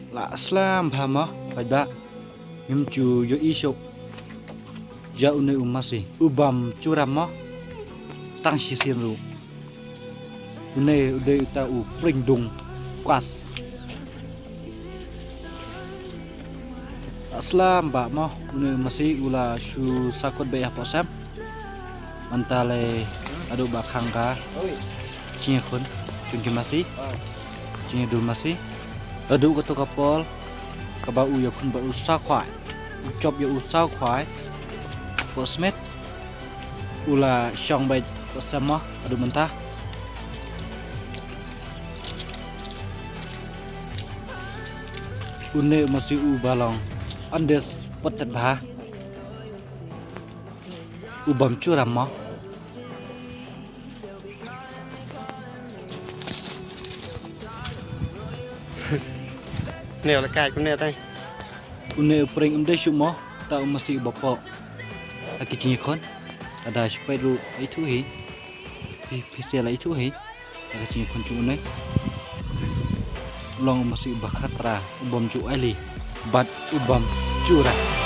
La slam hama Paidbah ngimcu yo isok Iaturmasi ubam curama tang sisiru une ude uta u Pring Dung Kas aslam ba mo une masih ula shu sakot be apa sam mantale adu bakangka cinya kun cungki masih cinya dul masih adu ko to kapol ka ba u ya kun ba u sa khwai job ya u sa khwai posmet ula shong bai posama adu Mynta une masih u balong andes Paidbah ubam curama nèo là cài con nèo tay une pring shumo ta masih bapo aki cinya kon ada supaya ru itu hi pisiala itu hi aki cinya kon cune long masih bakatra ubam cu ali bat ubam curah